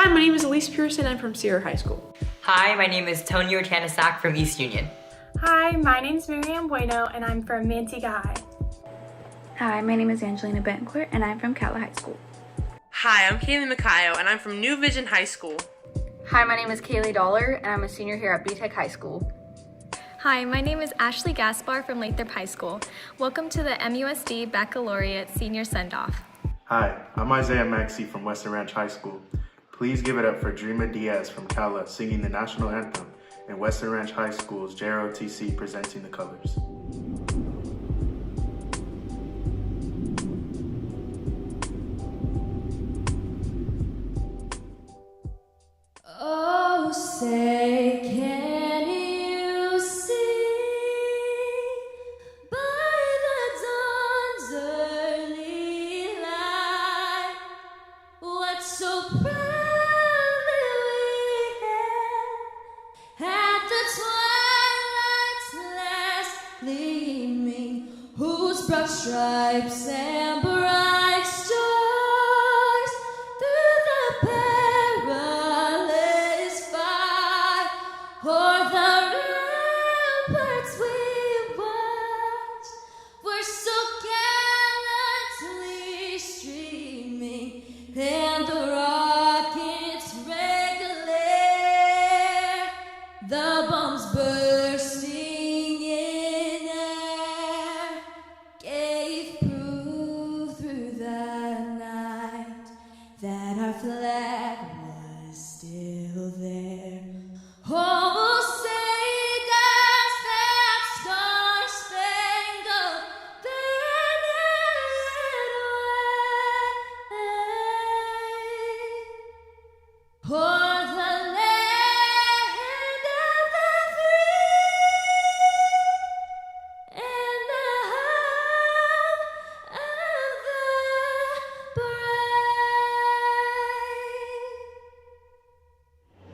Hi, my name is Elise Pearson. I'm from Sierra High School. Hi, my name is Tony Ortanasak from East Union. Hi, my name's Miriam Bueno and I'm from Manteca High. Hi, my name is Angelina Betancourt and I'm from Cala High School. Hi, I'm Kaylee Macayo and I'm from New Vision High School. Hi, my name is Kaylee Dollar and I'm a senior here at BTech High School. Hi, my name is Ashley Gaspar from Lathrop High School. Welcome to the MUSD Baccalaureate Senior Send-Off. Hi, I'm Isaiah Maxey from Western Ranch High School. Please give it up for Dreama Diaz from Cala singing the national anthem and Western Ranch High School's JROTC presenting the colors. Oh, say, can you see by the dawn's early light what so proudly we hailed at the twilight's last gleaming, whose broad stripes and bright stars through the perilous fight o'er the ramparts we watched were so gallantly streaming, and the rockets' red glare, the bombs bursting in air, gave proof through the night that our flag was still there. Oh, say does that star-spangled banner yet wave o'er the land of the free and the home of the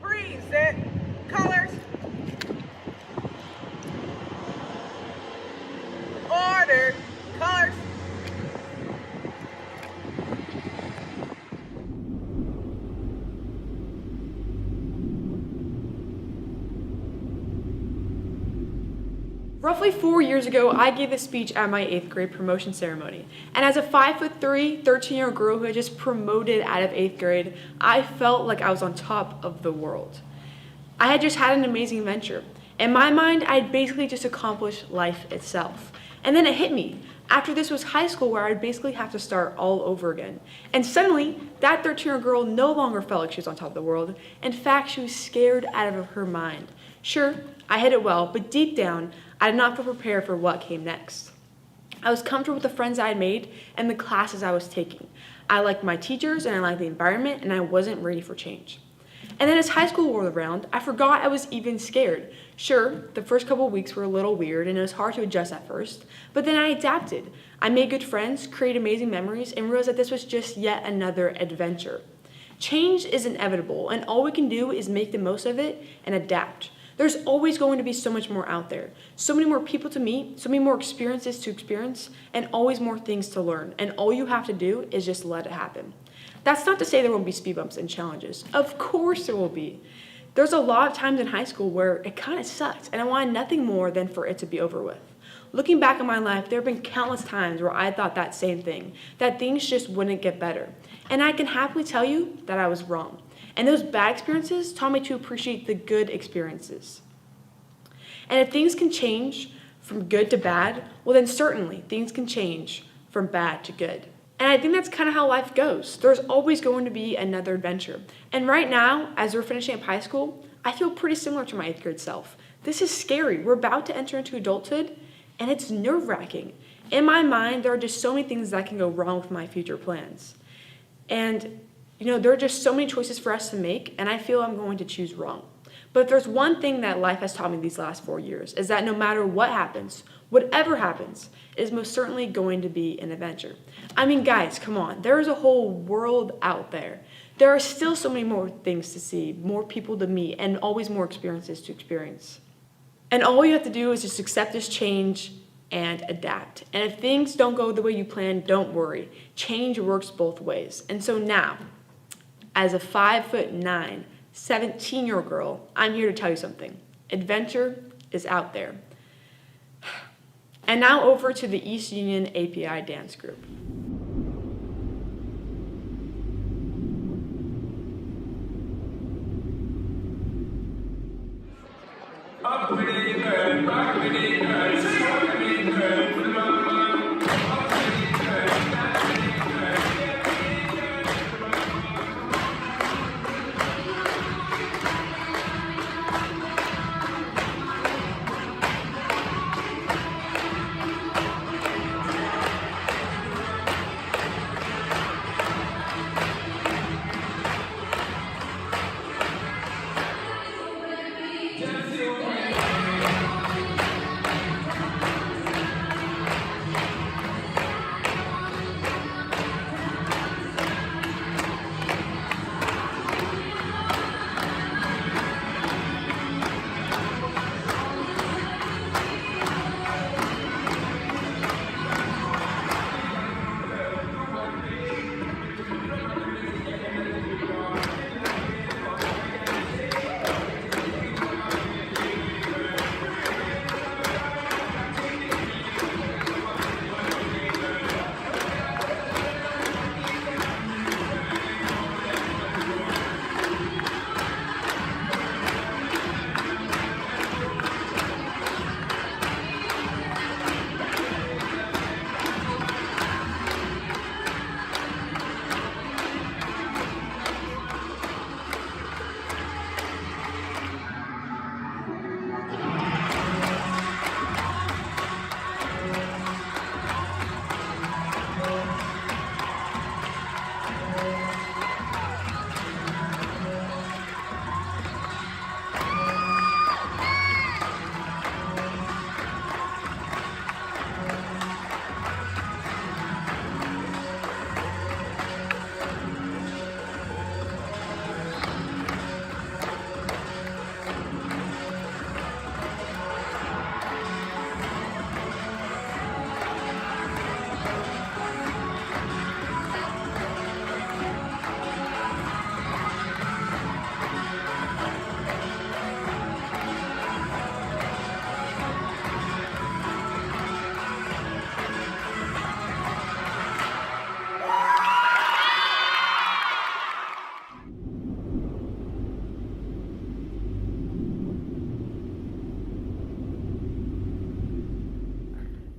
brave. Freeze, set, colors. Order, colors. Roughly 4 years ago, I gave a speech at my 8th grade promotion ceremony. And as a 5'3", 13-year-old girl who had just promoted out of 8th grade, I felt like I was on top of the world. I had just had an amazing adventure. In my mind, I had basically just accomplished life itself. And then it hit me. After this was high school, where I'd basically have to start all over again. And suddenly, that 13-year-old girl no longer felt like she was on top of the world. In fact, she was scared out of her mind. Sure, I hit it well, but deep down, I did not feel prepared for what came next. I was comfortable with the friends I had made and the classes I was taking. I liked my teachers and I liked the environment, and I wasn't ready for change. And then as high school rolled around, I forgot I was even scared. Sure, the first couple of weeks were a little weird and it was hard to adjust at first, but then I adapted. I made good friends, created amazing memories, and realized that this was just yet another adventure. Change is inevitable, and all we can do is make the most of it and adapt. There's always going to be so much more out there, so many more people to meet, so many more experiences to experience, and always more things to learn, and all you have to do is just let it happen. That's not to say there won't be speed bumps and challenges. Of course there will be. There's a lot of times in high school where it kind of sucked, and I wanted nothing more than for it to be over with. Looking back on my life, there have been countless times where I thought that same thing, that things just wouldn't get better. And I can happily tell you that I was wrong. And those bad experiences taught me to appreciate the good experiences. And if things can change from good to bad, well then certainly things can change from bad to good. And I think that's kind of how life goes. There's always going to be another adventure. And right now, as we're finishing up high school, I feel pretty similar to my 8th grade self. This is scary. We're about to enter into adulthood, and it's nerve-wracking. In my mind, there are just so many things that can go wrong with my future plans. And there are just so many choices for us to make, and I feel I'm going to choose wrong. But if there's one thing that life has taught me these last 4 years, is that no matter what happens, whatever happens, it is most certainly going to be an adventure. I mean, guys, come on. There is a whole world out there. There are still so many more things to see, more people to meet, and always more experiences to experience. And all you have to do is just accept this change and adapt. And if things don't go the way you planned, don't worry. Change works both ways. And so now, As a 5'9", 17-year-old girl, I'm here to tell you something. Adventure is out there. And now over to the East Union API dance group.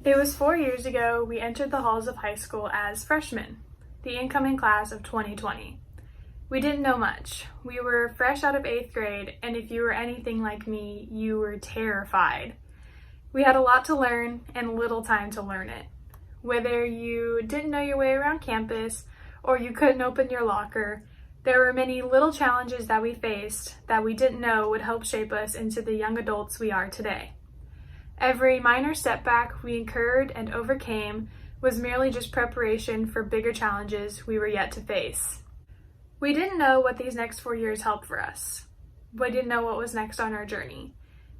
It was 4 years ago we entered the halls of high school as freshmen, the incoming class of 2020. We didn't know much. We were fresh out of 8th grade, and if you were anything like me, you were terrified. We had a lot to learn and little time to learn it. Whether you didn't know your way around campus or you couldn't open your locker, there were many little challenges that we faced that we didn't know would help shape us into the young adults we are today. Every minor setback we incurred and overcame was merely just preparation for bigger challenges we were yet to face. We didn't know what these next 4 years held for us. We didn't know what was next on our journey,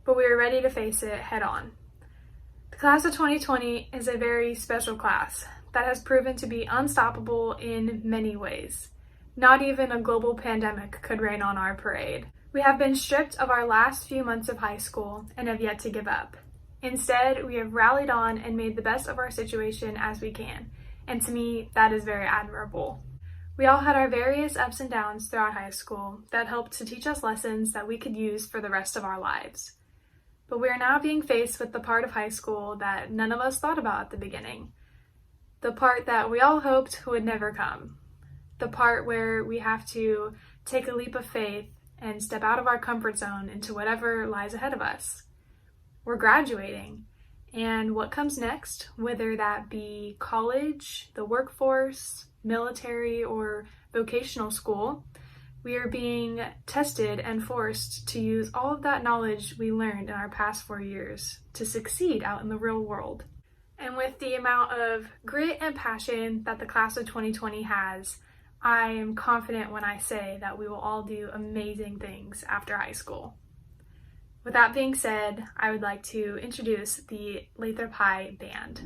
but we were ready to face it head on. The class of 2020 is a very special class that has proven to be unstoppable in many ways. Not even a global pandemic could rain on our parade. We have been stripped of our last few months of high school and have yet to give up. Instead, we have rallied on and made the best of our situation as we can, and to me, that is very admirable. We all had our various ups and downs throughout high school that helped to teach us lessons that we could use for the rest of our lives. But we are now being faced with the part of high school that none of us thought about at the beginning. The part that we all hoped would never come. The part where we have to take a leap of faith and step out of our comfort zone into whatever lies ahead of us. We're graduating, and what comes next, whether that be college, the workforce, military, or vocational school, we are being tested and forced to use all of that knowledge we learned in our past 4 years to succeed out in the real world. And with the amount of grit and passion that the class of 2020 has, I am confident when I say that we will all do amazing things after high school. With that being said, I would like to introduce the Lathrop High Band.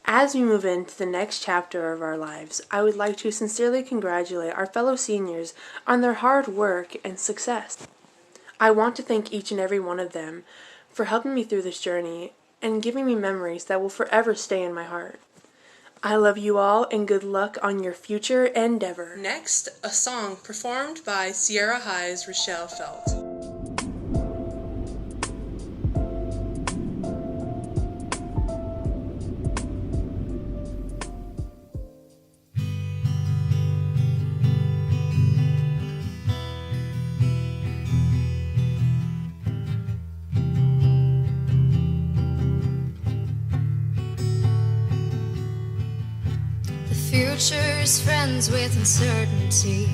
As we move into the next chapter of our lives, I would like to sincerely congratulate our fellow seniors on their hard work and success. I want to thank each and every one of them for helping me through this journey and giving me memories that will forever stay in my heart. I love you all and good luck on your future endeavor. Next, a song performed by Sierra High's Rochelle Felt. Future's friends with uncertainty.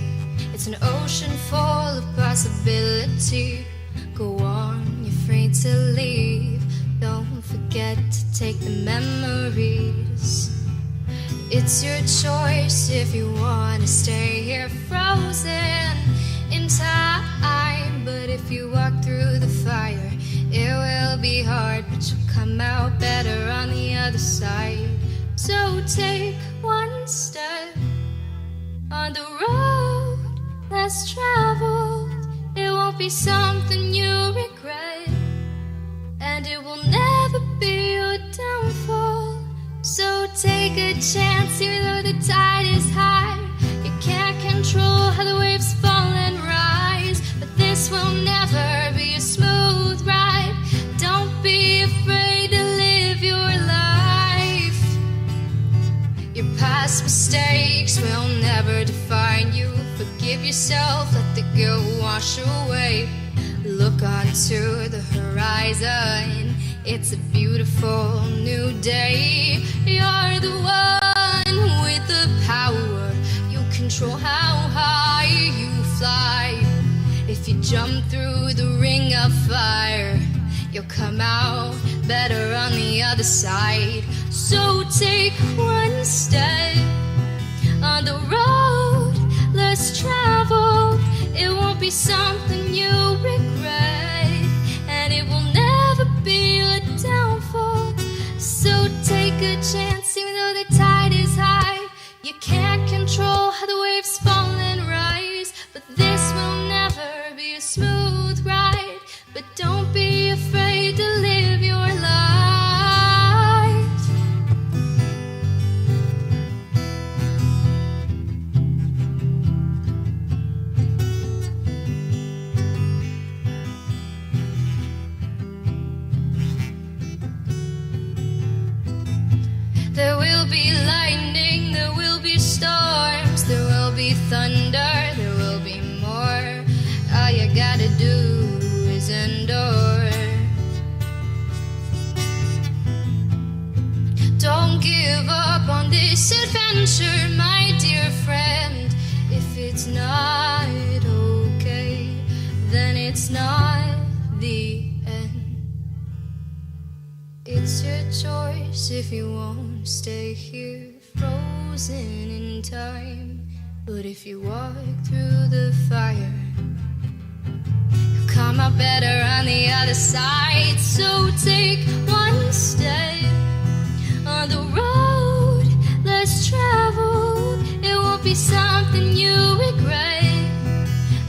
It's an ocean full of possibility. Go on, you're free to leave. Don't forget to take the memories. It's your choice if you want to stay here frozen in time. But if you walk through the fire, it will be hard, but you'll come out better on the other side. So take one step on the road less traveled. It won't be something you regret, and it will never be your downfall. So take a chance, even though the tide is high. You can't control how the waves fall and rise, but this will never be a smooth ride. Don't be afraid to live your life. Your past mistakes will never define you. Forgive yourself, let the guilt wash away. Look onto the horizon, it's a beautiful new day. You're the one with the power. You control how high you fly. If you jump through the ring of fire, you'll come out better on the other side. So take one step on the road less traveled. It won't be something you regret, and it will never be a downfall. So take a chance, even though the tide is high. You can't control how the waves fall and rise, but this will never be a smooth ride. But don't be afraid to live your life. There will be lightning, there will be storms, there will be thunder, there will be more. All you gotta do is endure. Don't give up on this adventure, my dear friend. If it's not okay, then it's not the end. It's your choice if you won't stay here frozen in time. But if you walk through the fire, you'll come out better on the other side. So take one step on the road less traveled. It won't be something you regret,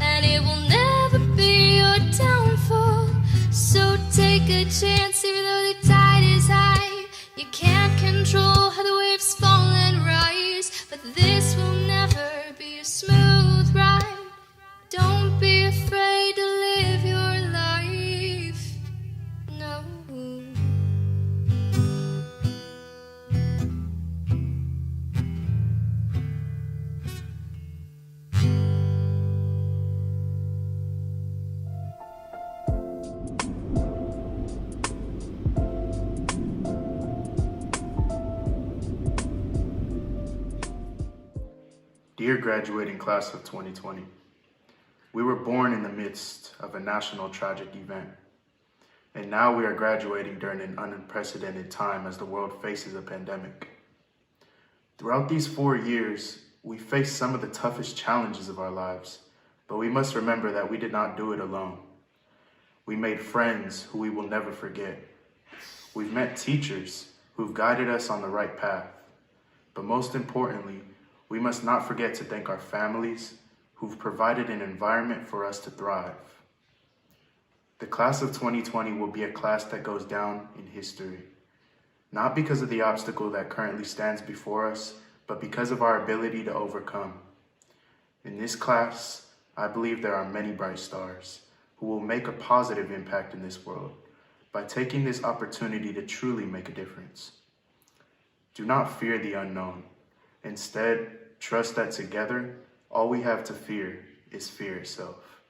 and it will never be your downfall. So take a chance, even though the tide is high. You can't Dear graduating class of 2020, we were born in the midst of a national tragic event, and now we are graduating during an unprecedented time as the world faces a pandemic. Throughout these 4 years, we faced some of the toughest challenges of our lives, but we must remember that we did not do it alone. We made friends who we will never forget. We've met teachers who've guided us on the right path. But most importantly, we must not forget to thank our families who've provided an environment for us to thrive. The class of 2020 will be a class that goes down in history, not because of the obstacle that currently stands before us, but because of our ability to overcome. In this class, I believe there are many bright stars who will make a positive impact in this world by taking this opportunity to truly make a difference. Do not fear the unknown. Instead, trust that together, all we have to fear is fear itself.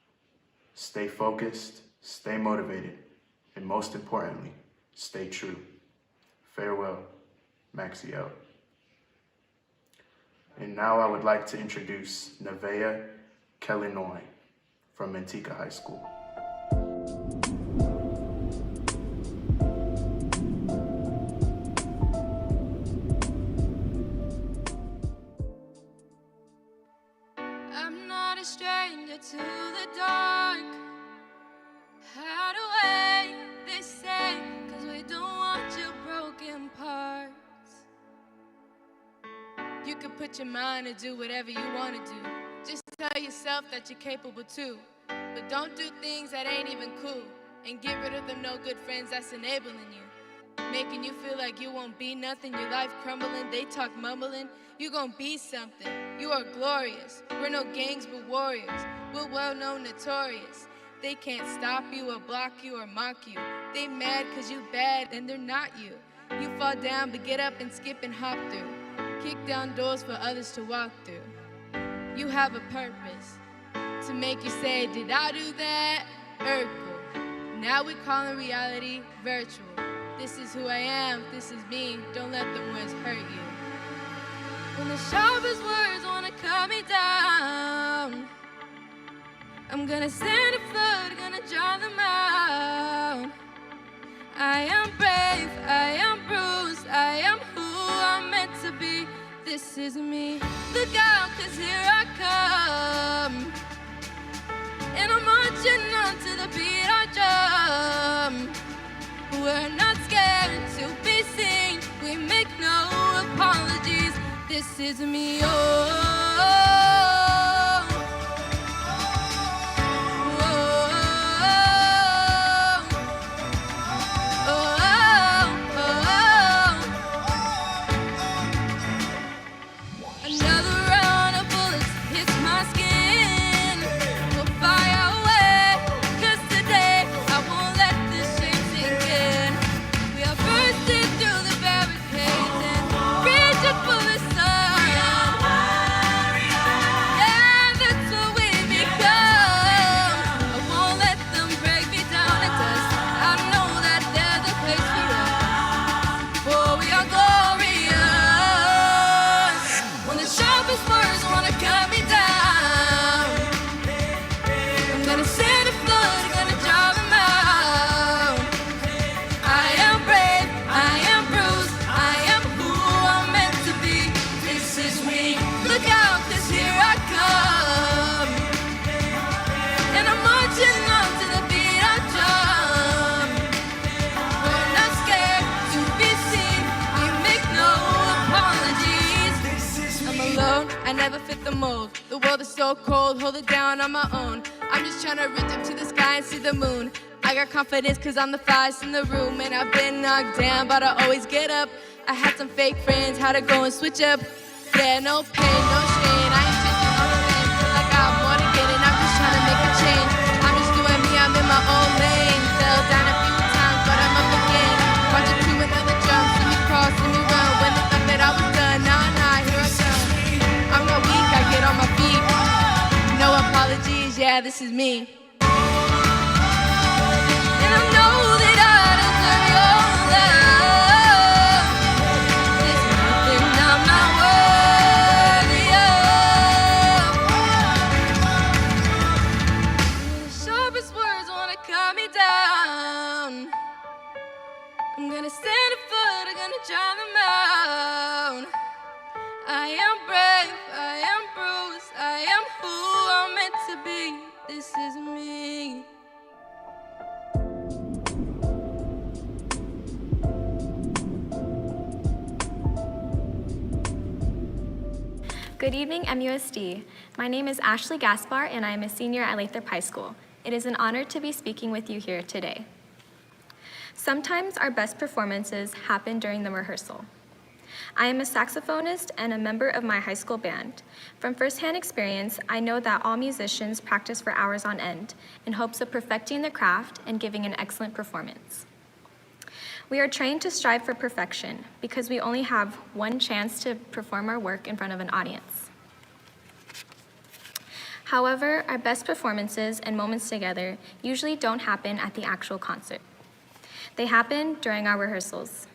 Stay focused, stay motivated, and most importantly, stay true. Farewell, Maxie out. And now I would like to introduce Nevaeh Kellinoy from Manteca High School. I'm not a stranger to the dark. Hide away, they say, 'cause we don't want your broken parts. You can put your mind to do whatever you want to do. Just tell yourself that you're capable too. But don't do things that ain't even cool. And get rid of the no good friends that's enabling you, making you feel like you won't be nothing, your life crumbling, they talk mumbling. You gon' be something, you are glorious. We're no gangs but warriors, we're well known, notorious. They can't stop you or block you or mock you. They mad 'cause you bad and they're not you. You fall down but get up and skip and hop through. Kick down doors for others to walk through. You have a purpose to make you say, did I do that? Urkel. Now we calling reality virtual. This is who I am, this is me. Don't let them words hurt you. When the sharpest words wanna cut me down, I'm gonna send a flood, gonna draw them out. I am brave, I am bruised, I am who I'm meant to be. This is me. Look out, 'cause here I come. And I'm marching on to the beat I drum. We're not scared to be seen. We make no apologies. This is me, oh. I never fit the mold. The world is so cold, hold it down on my own. I'm just trying to reach up to the sky and see the moon. I got confidence 'cause I'm the flyest in the room. And I've been knocked down, but I always get up. I had some fake friends, had to go and switch up. Yeah, no pain, no shame. I ain't chasing all the fame. Feel like I want to get it, I'm just trying to make a change. I'm just doing me, I'm in my own lane. Fell down a few times, but I'm up again. Marching to another jump, see me cross, see me run. When they thought that I was done, nah, here I come. I'm not weak, I get on my feet. No apologies, yeah, this is me. And I know that I deserve your love. There's nothing I'm not worthy of. this is me. Good evening, MUSD. My name is Ashley Gaspar, and I am a senior at Lathrop High School. It is an honor to be speaking with you here today. Sometimes our best performances happen during the rehearsal. I am a saxophonist and a member of my high school band. From firsthand experience, I know that all musicians practice for hours on end in hopes of perfecting the craft and giving an excellent performance. We are trained to strive for perfection because we only have one chance to perform our work in front of an audience. However, our best performances and moments together usually don't happen at the actual concert. They happen during our rehearsals.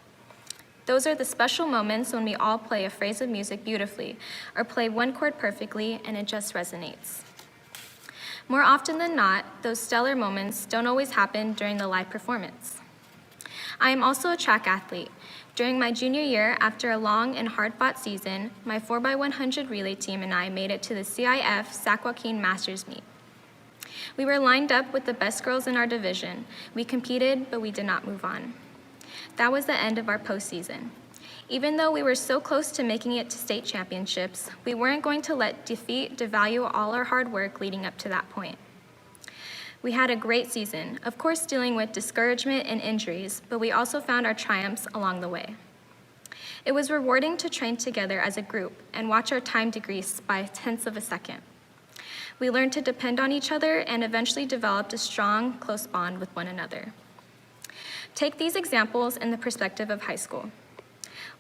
Those are the special moments when we all play a phrase of music beautifully or play one chord perfectly and it just resonates. More often than not, those stellar moments don't always happen during the live performance. I am also a track athlete. During my junior year, after a long and hard-fought season, my 4x100 relay team and I made it to the CIF Sac Joaquin Masters meet. We were lined up with the best girls in our division. We competed, but we did not move on. That was the end of our postseason. Even though we were so close to making it to state championships, we weren't going to let defeat devalue all our hard work leading up to that point. We had a great season, of course dealing with discouragement and injuries, but we also found our triumphs along the way. It was rewarding to train together as a group and watch our time decrease by tenths of a second. We learned to depend on each other and eventually developed a strong, close bond with one another. Take these examples in the perspective of high school.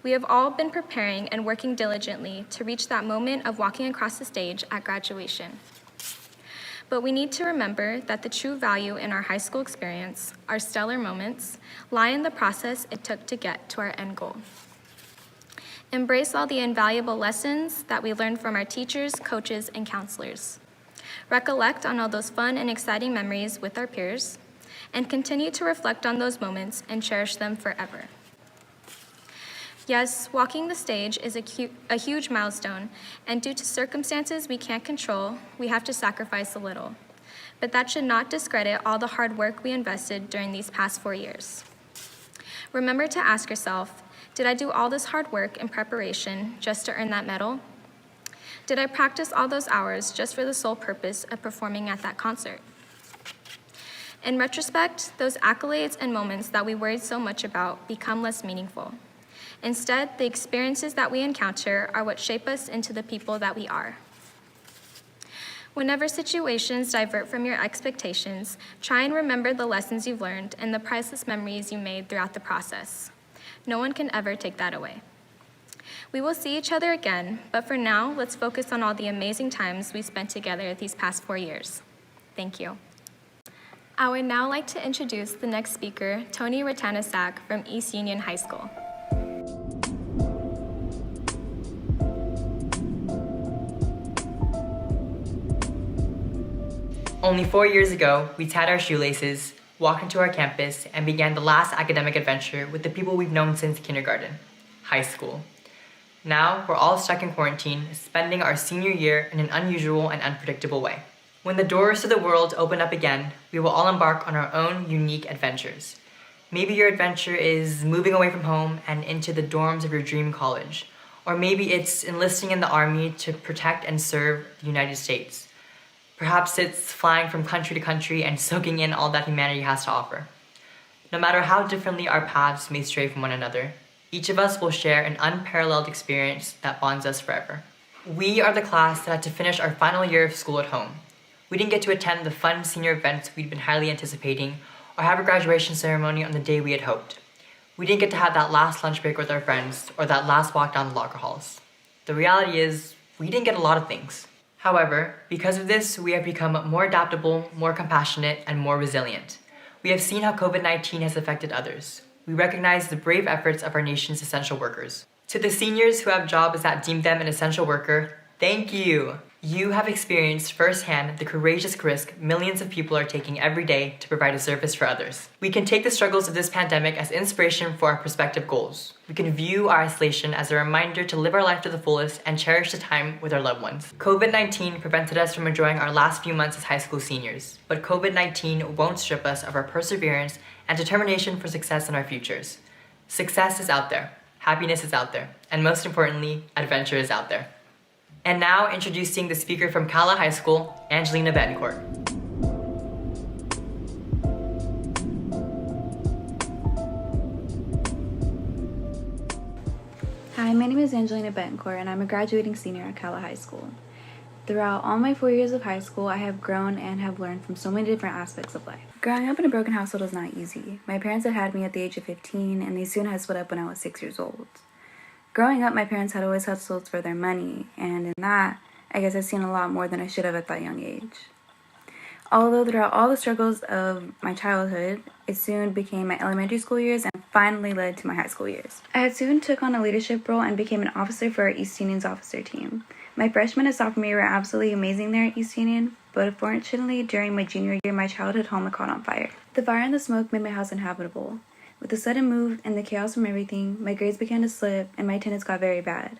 We have all been preparing and working diligently to reach that moment of walking across the stage at graduation. But we need to remember that the true value in our high school experience, our stellar moments, lie in the process it took to get to our end goal. Embrace all the invaluable lessons that we learned from our teachers, coaches, and counselors. Recollect on all those fun and exciting memories with our peers, and continue to reflect on those moments and cherish them forever. Yes, walking the stage is a huge milestone, and due to circumstances we can't control, we have to sacrifice a little. But that should not discredit all the hard work we invested during these past 4 years. Remember to ask yourself, did I do all this hard work and preparation just to earn that medal? Did I practice all those hours just for the sole purpose of performing at that concert? In retrospect, those accolades and moments that we worried so much about become less meaningful. Instead, the experiences that we encounter are what shape us into the people that we are. Whenever situations divert from your expectations, try and remember the lessons you've learned and the priceless memories you made throughout the process. No one can ever take that away. We will see each other again, but for now, let's focus on all the amazing times we spent together these past 4 years. Thank you. I would now like to introduce the next speaker, Tony Ratanasak from East Union High School. Only 4 years ago, we tied our shoelaces, walked into our campus, and began the last academic adventure with the people we've known since kindergarten, high school. Now, we're all stuck in quarantine, spending our senior year in an unusual and unpredictable way. When the doors to the world open up again, we will all embark on our own unique adventures. Maybe your adventure is moving away from home and into the dorms of your dream college. Or maybe it's enlisting in the Army to protect and serve the United States. Perhaps it's flying from country to country and soaking in all that humanity has to offer. No matter how differently our paths may stray from one another, each of us will share an unparalleled experience that bonds us forever. We are the class that had to finish our final year of school at home. We didn't get to attend the fun senior events we'd been highly anticipating or have a graduation ceremony on the day we had hoped. We didn't get to have that last lunch break with our friends or that last walk down the locker halls. The reality is, we didn't get a lot of things. However, because of this, we have become more adaptable, more compassionate, and more resilient. We have seen how COVID-19 has affected others. We recognize the brave efforts of our nation's essential workers. To the seniors who have jobs that deem them an essential worker, thank you. You have experienced firsthand the courageous risk millions of people are taking every day to provide a service for others. We can take the struggles of this pandemic as inspiration for our prospective goals. We can view our isolation as a reminder to live our life to the fullest and cherish the time with our loved ones. COVID-19 prevented us from enjoying our last few months as high school seniors, but COVID-19 won't strip us of our perseverance and determination for success in our futures. Success is out there, happiness is out there, and most importantly, adventure is out there. And now introducing the speaker from Cala High School, Angelina Betancourt. Hi, my name is Angelina Betancourt, and I'm a graduating senior at Cala High School. Throughout all my 4 years of high school, I have grown and have learned from so many different aspects of life. Growing up in a broken household was not easy. My parents had me at the age of 15, and they soon had split up when I was 6 years old. Growing up, my parents had always hustled for their money, and in that, I guess I've seen a lot more than I should have at that young age. Although throughout all the struggles of my childhood, it soon became my elementary school years and finally led to my high school years. I had soon took on a leadership role and became an officer for our East Union's officer team. My freshman and sophomore year were absolutely amazing there at East Union, but unfortunately, during my junior year, my childhood home had caught on fire. The fire and the smoke made my house uninhabitable. With the sudden move and the chaos from everything, my grades began to slip and my attendance got very bad.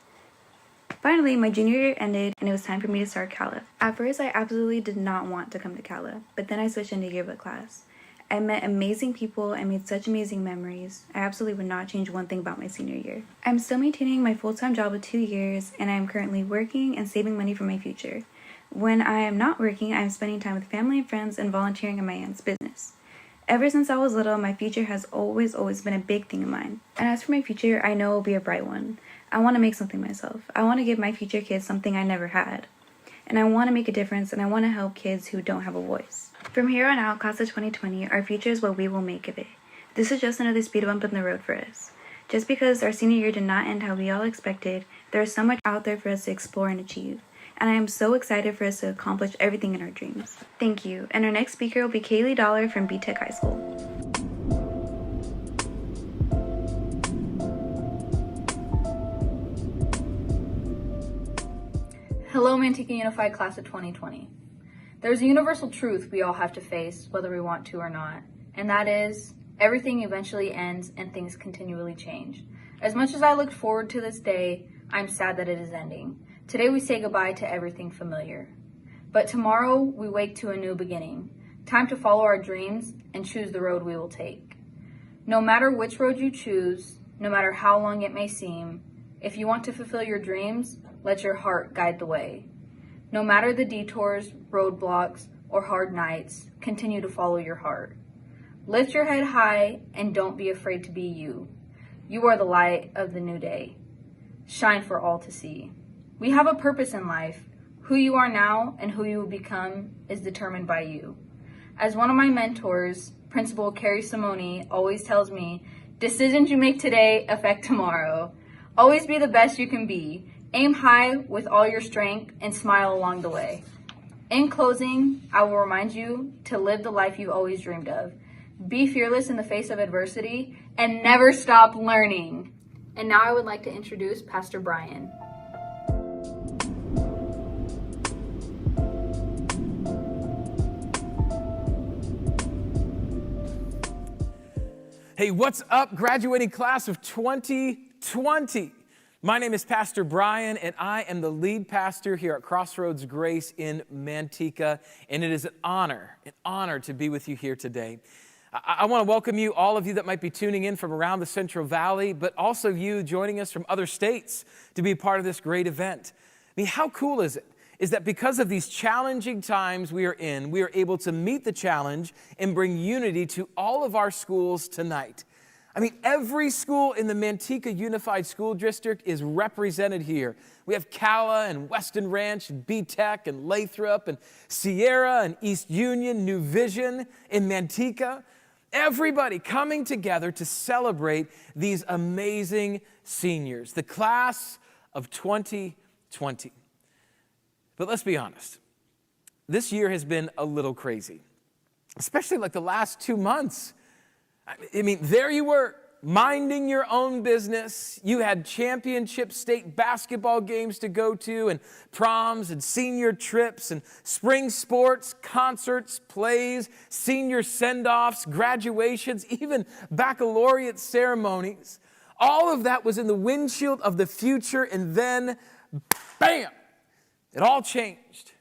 Finally, my junior year ended and it was time for me to start Cala. At first, I absolutely did not want to come to Cala, but then I switched into yearbook class. I met amazing people and made such amazing memories. I absolutely would not change one thing about my senior year. I'm still maintaining my full-time job of 2 years and I am currently working and saving money for my future. When I am not working, I am spending time with family and friends and volunteering in my aunt's business. Ever since I was little, my future has always been a big thing of mine. And as for my future, I know it will be a bright one. I want to make something myself. I want to give my future kids something I never had. And I want to make a difference and I want to help kids who don't have a voice. From here on out, class of 2020, our future is what we will make of it. This is just another speed bump in the road for us. Just because our senior year did not end how we all expected, there is so much out there for us to explore and achieve. And I am so excited for us to accomplish everything in our dreams. Thank you. And our next speaker will be Kaylee Dollar from BTech High School. Hello, Manteca Unified Class of 2020. There's a universal truth we all have to face, whether we want to or not, and that is, everything eventually ends and things continually change. As much as I looked forward to this day, I'm sad that it is ending. Today we say goodbye to everything familiar. But tomorrow we wake to a new beginning. Time to follow our dreams and choose the road we will take. No matter which road you choose, no matter how long it may seem, if you want to fulfill your dreams, let your heart guide the way. No matter the detours, roadblocks, or hard nights, continue to follow your heart. Lift your head high and don't be afraid to be you. You are the light of the new day. Shine for all to see. We have a purpose in life. Who you are now and who you will become is determined by you. As one of my mentors, Principal Carrie Simone, always tells me, decisions you make today affect tomorrow. Always be the best you can be. Aim high with all your strength and smile along the way. In closing, I will remind you to live the life you've always dreamed of. Be fearless in the face of adversity and never stop learning. And now I would like to introduce Pastor Brian. Hey, what's up, graduating class of 2020? My name is Pastor Brian, and I am the lead pastor here at Crossroads Grace in Manteca, and it is an honor to be with you here today. I want to welcome you, all of you that might be tuning in from around the Central Valley, but also you joining us from other states to be a part of this great event. I mean, how cool is it? Is that because of these challenging times we are in, we are able to meet the challenge and bring unity to all of our schools tonight. I mean, every school in the Manteca Unified School District is represented here. We have Cala and Weston Ranch and BTech and Lathrop and Sierra and East Union, New Vision in Manteca. Everybody coming together to celebrate these amazing seniors, the class of 2020. But let's be honest, this year has been a little crazy, especially like the last 2 months. I mean, there you were, minding your own business. You had championship state basketball games to go to, and proms and senior trips and spring sports, concerts, plays, senior send-offs, graduations, even baccalaureate ceremonies. All of that was in the windshield of the future, and then, bam, it all changed.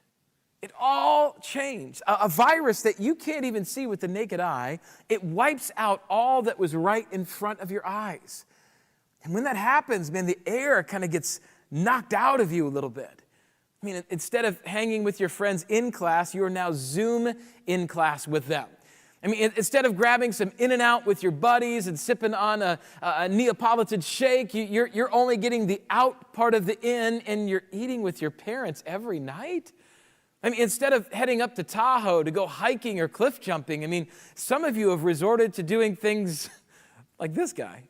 It all changed. A virus that you can't even see with the naked eye, it wipes out all that was right in front of your eyes. And when that happens, man, the air kind of gets knocked out of you a little bit. I mean, instead of hanging with your friends in class, you are now Zoom in class with them. I mean, instead of grabbing some In-N-Out with your buddies and sipping on a Neapolitan shake, you're only getting the out part of the in, and you're eating with your parents every night. I mean, instead of heading up to Tahoe to go hiking or cliff jumping, I mean, some of you have resorted to doing things like this guy.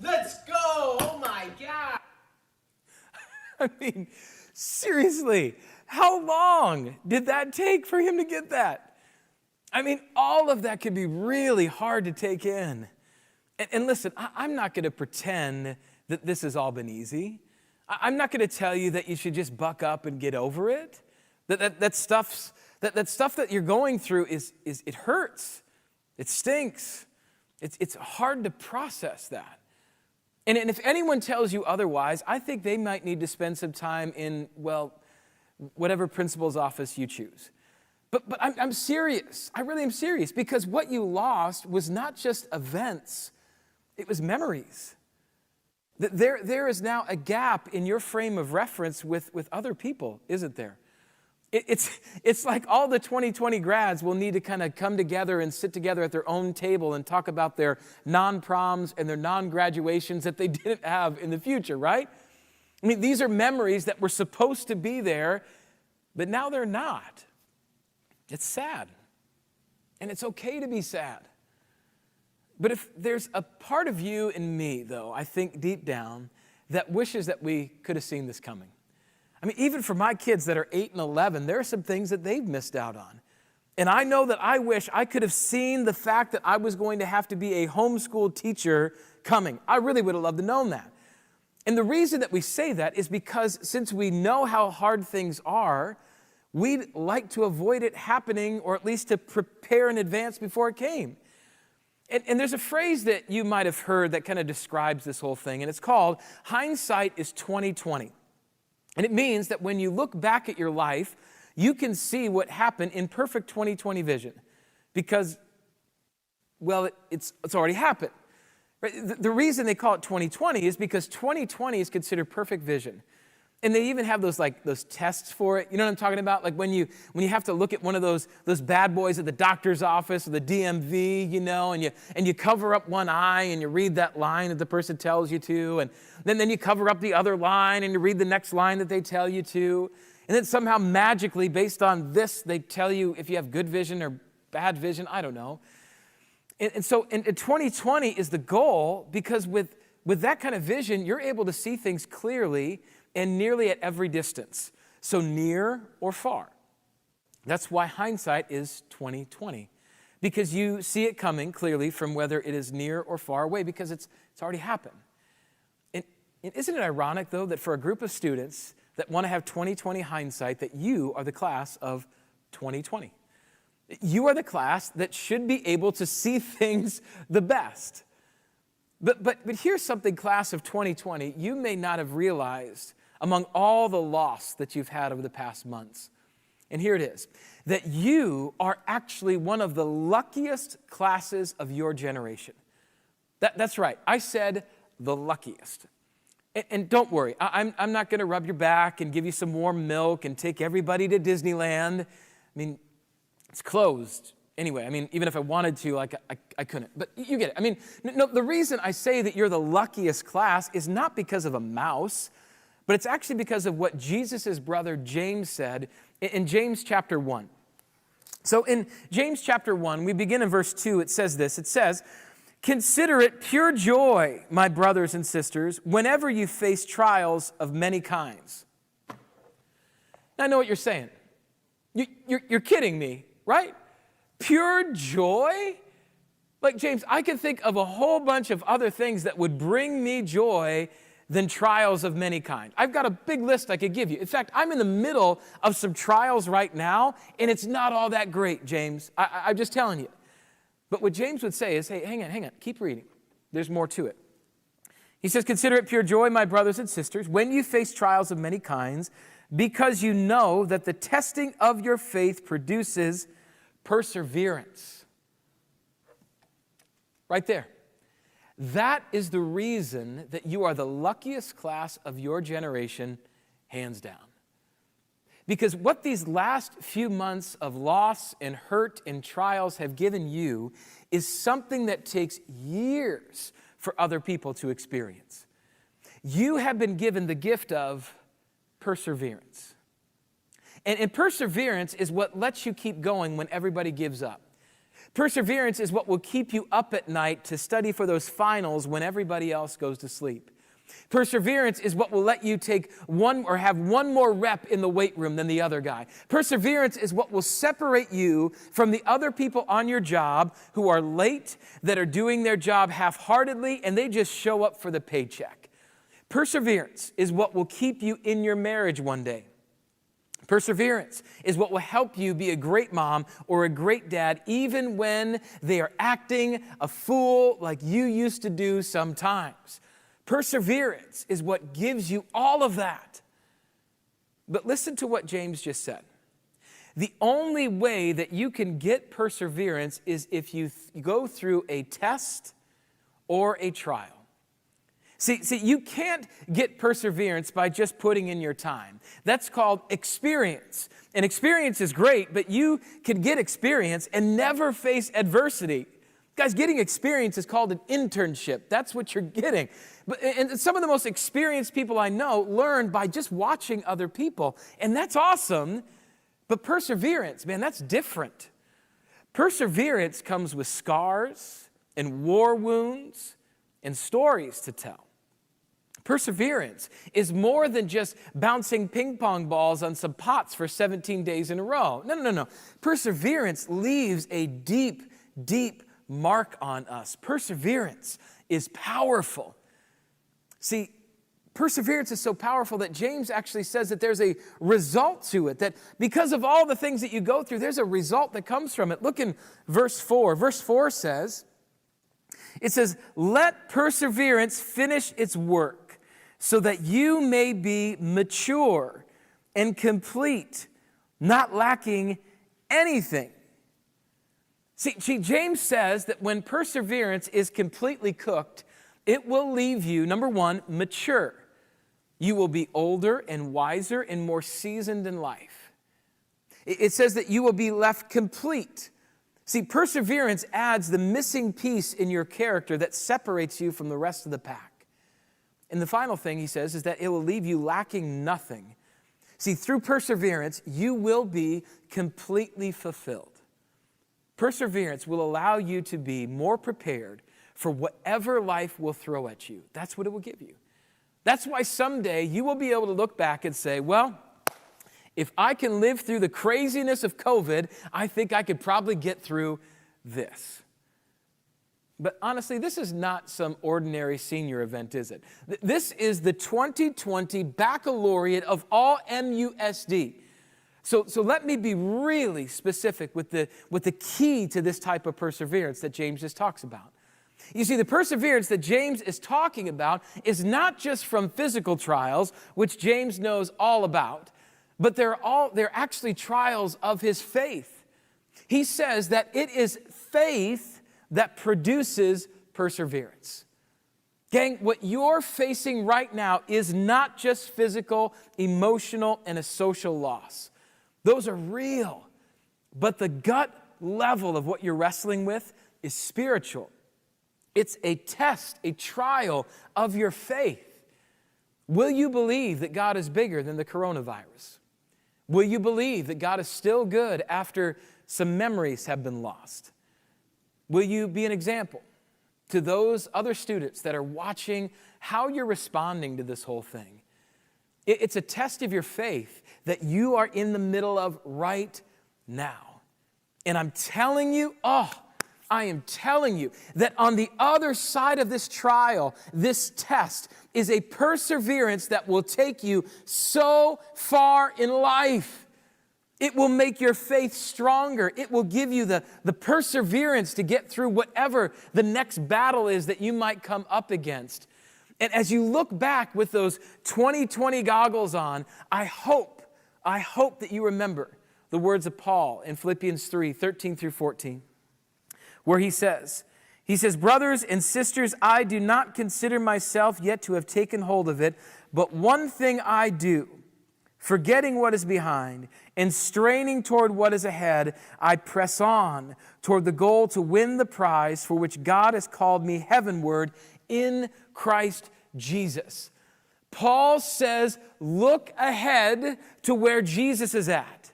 Let's go! Oh my God! I mean, seriously, how long did that take for him to get that? I mean, all of that could be really hard to take in. And listen, I'm not going to pretend that this has all been easy. I'm not going to tell you that you should just buck up and get over it. That stuff that you're going through it hurts. It stinks. It's hard to process that. And if anyone tells you otherwise, I think they might need to spend some time in, well, whatever principal's office you choose. But I'm serious. I really am serious, because what you lost was not just events, it was memories. There is now a gap in your frame of reference with other people, isn't there? It's like all the 2020 grads will need to kind of come together and sit together at their own table and talk about their non-proms and their non-graduations that they didn't have in the future, right? I mean, these are memories that were supposed to be there, but now they're not. It's sad. And it's okay to be sad. But if there's a part of you and me, though, I think deep down, that wishes that we could have seen this coming. I mean, even for my kids that are 8 and 11, there are some things that they've missed out on. And I know that I wish I could have seen the fact that I was going to have to be a homeschool teacher coming. I really would have loved to have known that. And the reason that we say that is because since we know how hard things are, we'd like to avoid it happening, or at least to prepare in advance before it came. And there's a phrase that you might have heard that kind of describes this whole thing, and it's called hindsight is 20/20. And it means that when you look back at your life, you can see what happened in perfect 20/20 vision, because, well, it's already happened. Right? The reason they call it 20/20 is because 20/20 is considered perfect vision. And they even have those tests for it. You know what I'm talking about? Like when you have to look at one of those bad boys at the doctor's office or the DMV, you know, and you cover up one eye and you read that line that the person tells you to, and then you cover up the other line and you read the next line that they tell you to. And then somehow magically, based on this, they tell you if you have good vision or bad vision. I don't know. And so in 20/20 is the goal, because with that kind of vision, you're able to see things clearly and nearly at every distance, so near or far. That's why hindsight is 20/20, because you see it coming clearly from whether it is near or far away, because it's already happened. And isn't it ironic, though, that for a group of students that want to have 20/20 hindsight, that you are the class of 2020? You are the class that should be able to see things the best. But here's something, class of 2020, you may not have realized among all the loss that you've had over the past months. And here it is, that you are actually one of the luckiest classes of your generation. That's right, I said the luckiest. And don't worry, I'm not going to rub your back and give you some warm milk and take everybody to Disneyland. I mean, it's closed. Anyway, I mean, even if I wanted to, I couldn't. But you get it. I mean, no, the reason I say that you're the luckiest class is not because of a mouse, but it's actually because of what Jesus' brother James said in James chapter 1. So in James chapter 1, we begin in verse 2. It says this. It says, "Consider it pure joy, my brothers and sisters, whenever you face trials of many kinds." Now, I know what you're saying. You're kidding me, right? Pure joy? Like, James, I can think of a whole bunch of other things that would bring me joy than trials of many kind. I've got a big list I could give you. In fact, I'm in the middle of some trials right now, and it's not all that great, James. I'm just telling you. But what James would say is, hey, hang on, keep reading. There's more to it. He says, "Consider it pure joy, my brothers and sisters, when you face trials of many kinds, because you know that the testing of your faith produces perseverance." Right there. That is the reason that you are the luckiest class of your generation, hands down. Because what these last few months of loss and hurt and trials have given you is something that takes years for other people to experience. You have been given the gift of perseverance. And perseverance is what lets you keep going when everybody gives up. Perseverance is what will keep you up at night to study for those finals when everybody else goes to sleep. Perseverance is what will let you take one or have one more rep in the weight room than the other guy. Perseverance is what will separate you from the other people on your job who are late, that are doing their job half-heartedly, and they just show up for the paycheck. Perseverance is what will keep you in your marriage one day. Perseverance is what will help you be a great mom or a great dad even when they are acting a fool like you used to do sometimes. Perseverance is what gives you all of that. But listen to what James just said. The only way that you can get perseverance is if you go through a test or a trial. See, you can't get perseverance by just putting in your time. That's called experience. And experience is great, but you can get experience and never face adversity. Guys, getting experience is called an internship. That's what you're getting. And some of the most experienced people I know learn by just watching other people. And that's awesome. But perseverance, man, that's different. Perseverance comes with scars and war wounds and stories to tell. Perseverance is more than just bouncing ping pong balls on some pots for 17 days in a row. No. Perseverance leaves a deep, deep mark on us. Perseverance is powerful. See, perseverance is so powerful that James actually says that there's a result to it, that because of all the things that you go through, there's a result that comes from it. Look in verse 4. Verse 4 says, "Let perseverance finish its work, so that you may be mature and complete, not lacking anything." See, James says that when perseverance is completely cooked, it will leave you, number one, mature. You will be older and wiser and more seasoned in life. It says that you will be left complete. See, perseverance adds the missing piece in your character that separates you from the rest of the pack. And the final thing he says is that it will leave you lacking nothing. See, through perseverance, you will be completely fulfilled. Perseverance will allow you to be more prepared for whatever life will throw at you. That's what it will give you. That's why someday you will be able to look back and say, well, if I can live through the craziness of COVID, I think I could probably get through this. But honestly, this is not some ordinary senior event, is it? This is the 2020 Baccalaureate of all MUSD. So let me be really specific with the key to this type of perseverance that James just talks about. You see, the perseverance that James is talking about is not just from physical trials, which James knows all about, but they're actually trials of his faith. He says that it is faith that produces perseverance. Gang, what you're facing right now is not just physical, emotional, and a social loss. Those are real. But the gut level of what you're wrestling with is spiritual. It's a test, a trial of your faith. Will you believe that God is bigger than the coronavirus? Will you believe that God is still good after some memories have been lost? Will you be an example to those other students that are watching how you're responding to this whole thing? It's a test of your faith that you are in the middle of right now. And I'm telling you, I am telling you that on the other side of this trial, this test is a perseverance that will take you so far in life. It will make your faith stronger. It will give you the perseverance to get through whatever the next battle is that you might come up against. And as you look back with those 2020 goggles on, I hope that you remember the words of Paul in Philippians 3:13 through 14. Where he says, brothers and sisters, I do not consider myself yet to have taken hold of it, but one thing I do, forgetting what is behind and straining toward what is ahead, I press on toward the goal to win the prize for which God has called me heavenward in Christ Jesus. Paul says, look ahead to where Jesus is at.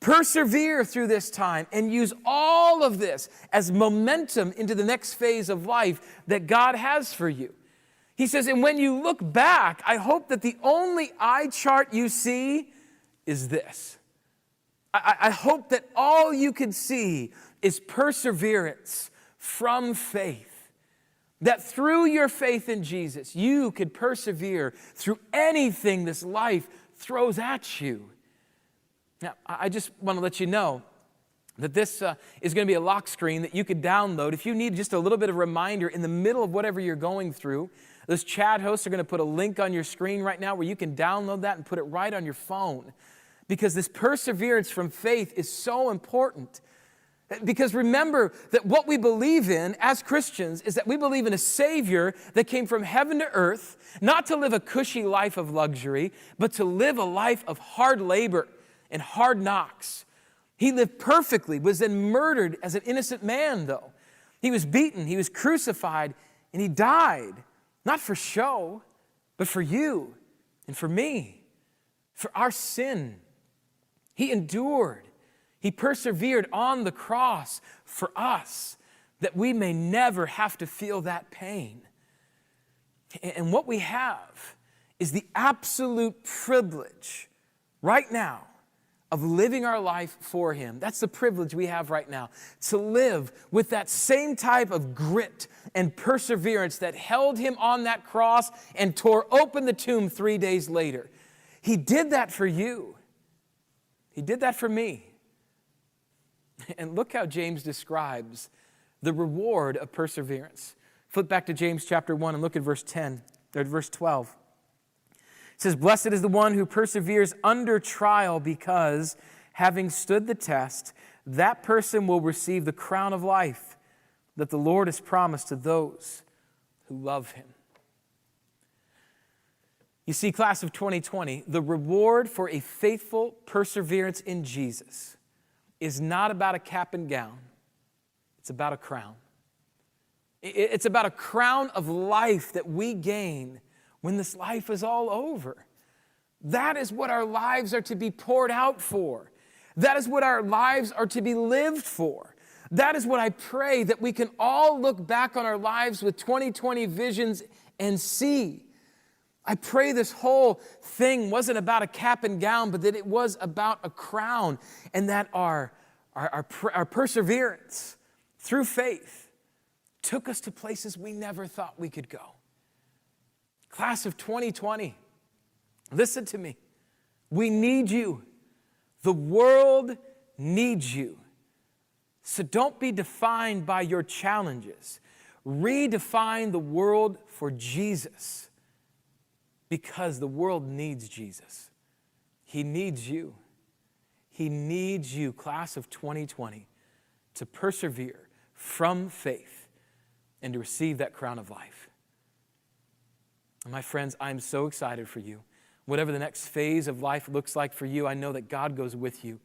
Persevere through this time and use all of this as momentum into the next phase of life that God has for you. He says, and when you look back, I hope that the only eye chart you see is this. I hope that all you can see is perseverance from faith. That through your faith in Jesus, you could persevere through anything this life throws at you. Now, I just want to let you know that this is going to be a lock screen that you could download. If you need just a little bit of reminder in the middle of whatever you're going through, those chat hosts are going to put a link on your screen right now where you can download that and put it right on your phone. Because this perseverance from faith is so important. Because remember that what we believe in as Christians is that we believe in a Savior that came from heaven to earth, not to live a cushy life of luxury, but to live a life of hard labor and hard knocks. He lived perfectly, was then murdered as an innocent man, though. He was beaten, he was crucified, and he died, not for show, but for you and for me, for our sin. He endured. He persevered on the cross for us, that we may never have to feel that pain. And what we have is the absolute privilege right now of living our life for Him. That's the privilege we have right now, to live with that same type of grit and perseverance that held Him on that cross and tore open the tomb 3 days later. He did that for you. He did that for me. And look how James describes the reward of perseverance. Flip back to James chapter 1 and look at verse 12. It says, blessed is the one who perseveres under trial, because having stood the test, that person will receive the crown of life that the Lord has promised to those who love Him. You see, class of 2020, the reward for a faithful perseverance in Jesus is not about a cap and gown. It's about a crown. It's about a crown of life that we gain when this life is all over. That is what our lives are to be poured out for. That is what our lives are to be lived for. That is what I pray, that we can all look back on our lives with 2020 visions and see. I pray this whole thing wasn't about a cap and gown, but that it was about a crown, and that our perseverance through faith took us to places we never thought we could go. Class of 2020, listen to me. We need you. The world needs you. So don't be defined by your challenges. redefine the world for Jesus, because the world needs Jesus. He needs you. He needs you, class of 2020, to persevere from faith and to receive that crown of life. And my friends, I'm so excited for you. Whatever the next phase of life looks like for you, I know that God goes with you,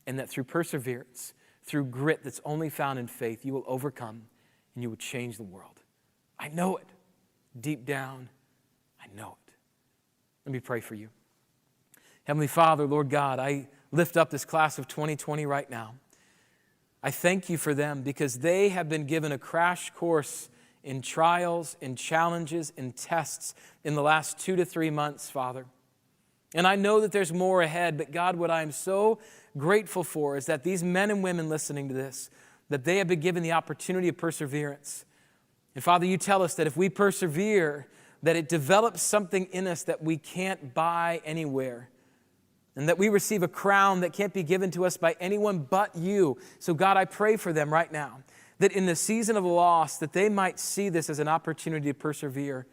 and that through perseverance, through grit that's only found in faith, you will overcome and you will change the world. I know it. Deep down, I know it. Let me pray for you. Heavenly Father, Lord God, I lift up this class of 2020 right now. I thank you for them because they have been given a crash course in trials, in challenges, in tests in the last 2 to 3 months, Father. And I know that there's more ahead, but God, what I am so grateful for is that these men and women listening to this, that they have been given the opportunity of perseverance. And Father, you tell us that if we persevere, that it develops something in us that we can't buy anywhere. And that we receive a crown that can't be given to us by anyone but you. So God, I pray for them right now, that in the season of loss, that they might see this as an opportunity to persevere,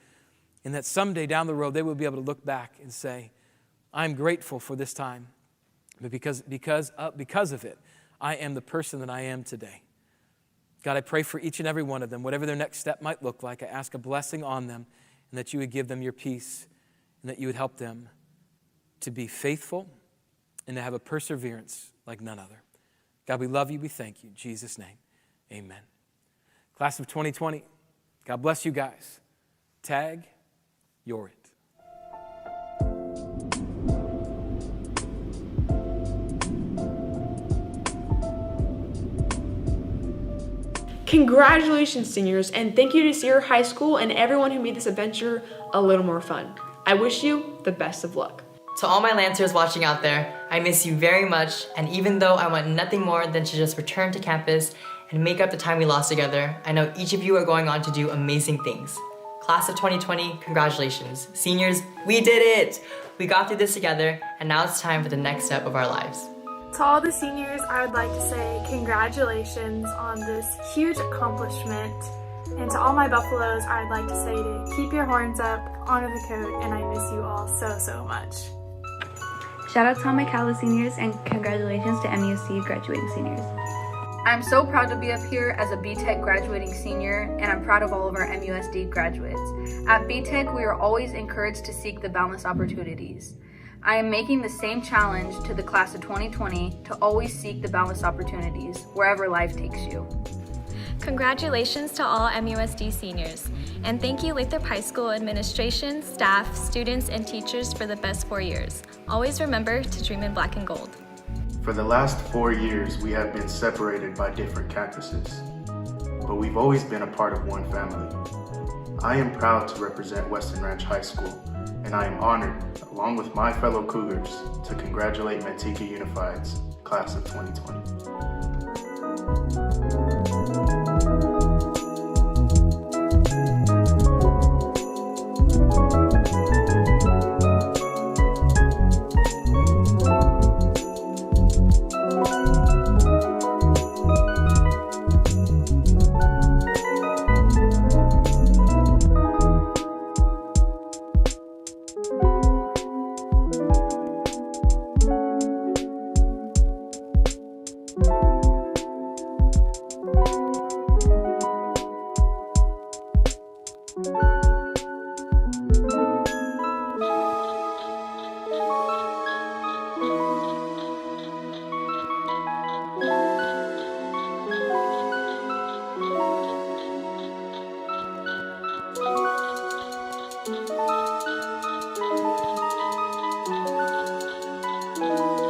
and that someday down the road, they will be able to look back and say, I'm grateful for this time, but because of it, I am the person that I am today. God, I pray for each and every one of them, whatever their next step might look like. I ask a blessing on them, and that you would give them your peace, and that you would help them to be faithful and to have a perseverance like none other. God, we love you. We thank you. In Jesus' name, amen. Class of 2020, God bless you guys. Tag, you're it. Congratulations, seniors, and thank you to Sierra High School and everyone who made this adventure a little more fun. I wish you the best of luck. To all my Lancers watching out there, I miss you very much, and even though I want nothing more than to just return to campus and make up the time we lost together, I know each of you are going on to do amazing things. Class of 2020, congratulations. Seniors, we did it! We got through this together, and now it's time for the next step of our lives. To all the seniors, I would like to say congratulations on this huge accomplishment. And to all my Buffaloes, I'd like to say to keep your horns up, honor the code, and I miss you all so, so much. Shout out to all my Cala seniors and congratulations to MUSD graduating seniors. I'm so proud to be up here as a BTech graduating senior, and I'm proud of all of our MUSD graduates. At BTech, we are always encouraged to seek the boundless opportunities. I am making the same challenge to the class of 2020 to always seek the boundless opportunities wherever life takes you. Congratulations to all MUSD seniors, and thank you Lathrop High School administration, staff, students, and teachers for the best 4 years. Always remember to dream in black and gold. For the last 4 years, we have been separated by different campuses, but we've always been a part of one family. I am proud to represent Western Ranch High School, and I am honored, along with my fellow Cougars, to congratulate Manteca Unified's class of 2020. you.